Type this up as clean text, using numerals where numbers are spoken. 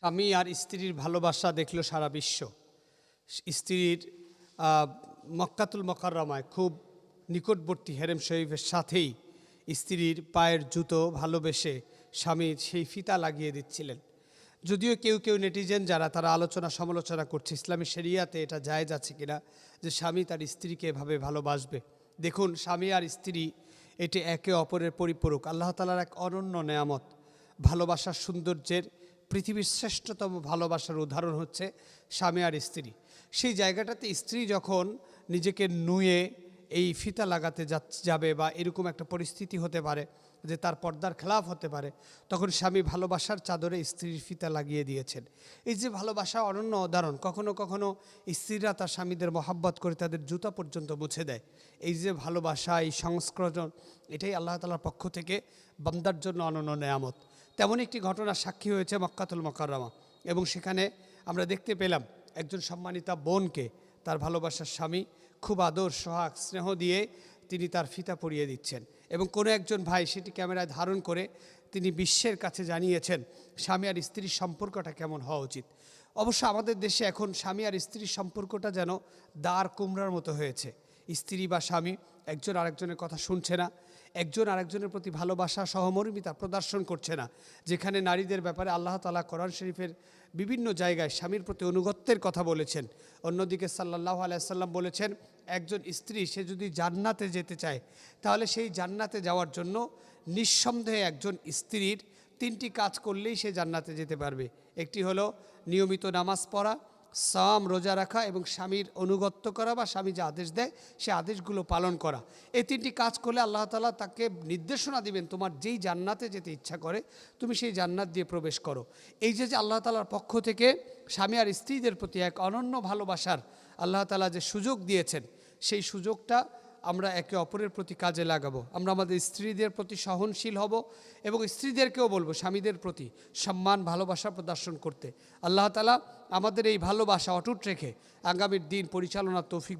স্বামী আর স্ত্রীর ভালোবাসা দেখল সারা বিশ্ব। স্ত্রীর মক্কাতুল মোকাররমায় খুব নিকটবর্তী হেরেম শরীফের সাথেই স্ত্রীর পায়ের জুতো ভালোবেসে স্বামীর সেই ফিতা লাগিয়ে দিচ্ছিলেন। যদিও কেউ কেউ নেটিজেন যারা তারা আলোচনা সমালোচনা করছে ইসলামী শরিয়াতে এটা জায়েজ আছে কিনা যে স্বামী তার স্ত্রীকে এভাবে ভালোবাসবে। দেখুন, স্বামী আর স্ত্রী এটি একে অপরের পরিপূরক, আল্লাহ তাআলার এক অনন্য নেয়ামত। ভালোবাসার সৌন্দর্যের পৃথিবীর শ্রেষ্ঠতম ভালোবাসার উদাহরণ হচ্ছে স্বামী আর স্ত্রী। সেই জায়গাটাতে স্ত্রী যখন নিজেকে নুয়ে এই ফিতা লাগাতে যাবে বা এরকম একটা পরিস্থিতি হতে পারে যে তার পর্দার খেলাফ হতে পারে, তখন স্বামী ভালোবাসার চাদরে স্ত্রীর ফিতা লাগিয়ে দিয়েছেন। এই যে ভালোবাসা অনন্য উদাহরণ। কখনো কখনো স্ত্রীরা তার স্বামীদের মহাব্বত করে তাদের জুতা পর্যন্ত মুছে দেয়। এই যে ভালোবাসা, এই সংস্করণ, এটাই আল্লাহ তাআলার পক্ষ থেকে বান্দার জন্য অনন্য নেয়ামত। তেমন একটি ঘটনার সাক্ষী হয়েছে মক্কাতুল মোকাররমা, এবং সেখানে আমরা দেখতে পেলাম একজন সম্মানিতা বোনকে তার ভালোবাসার স্বামী খুব আদর সোহাগ স্নেহ দিয়ে তিনি তার ফিতা পরিয়ে দিচ্ছেন, এবং কোনো একজন ভাই সেটি ক্যামেরায় ধারণ করে তিনি বিশ্বের কাছে জানিয়েছেন স্বামী আর স্ত্রীর সম্পর্কটা কেমন হওয়া উচিত। অবশ্য আমাদের দেশে এখন স্বামী আর স্ত্রীর সম্পর্কটা যেন দাঁড় কুমড়ার মতো হয়েছে। স্ত্রী বা স্বামী একজন আরেকজনের কথা শুনছে না, একজন আরেকজনের প্রতি ভালোবাসা সহমর্মিতা প্রদর্শন করছে না। যেখানে নারীদের ব্যাপারে আল্লাহ তাআলা কোরআন শরীফের বিভিন্ন জায়গায় স্বামীর প্রতি অনুগত্যের কথা বলেছেন, অন্যদিকে সাল্লাল্লাহু আলাইহি ওয়াসাল্লাম বলেছেন একজন স্ত্রী সে যদি জান্নাতে যেতে চায় তাহলে সেই জান্নাতে যাওয়ার জন্য নিঃসন্দেহে একজন স্ত্রীর 3টি কাজ করলেই সে জান্নাতে যেতে পারবে। একটি হলো নিয়মিত নামাজ পড়া, সাম রোজা রাখা এবং স্বামীর অনুগত্য করা বা স্বামী যে আদেশ দেয় সে আদেশগুলো পালন করা। এই 3টি কাজ করলে আল্লাহ তাআলা তাকে নির্দেশনা দিবেন তোমার যেই জান্নাতে যেতে ইচ্ছা করে তুমি সেই জান্নাত দিয়ে প্রবেশ করো। এই যে আল্লাহ তাআলার পক্ষ থেকে স্বামী আর স্ত্রীদের প্রতি এক অনন্য ভালোবাসার আল্লাহ তাআলা যে সুযোগ দিয়েছেন, সেই সুযোগটা আমরা একে অপরের প্রতি কাজে লাগাবো। আমরা আমাদের স্ত্রীদের প্রতি সহনশীল হব এবং স্ত্রীদেরকেও বলবো স্বামীদের প্রতি সম্মান ভালোবাসা প্রদর্শন করতে। আল্লাহ তাআলা আমাদের এই ভালোবাসা অটুট রেখে আগামীর দিন পরিচালনার তৌফিক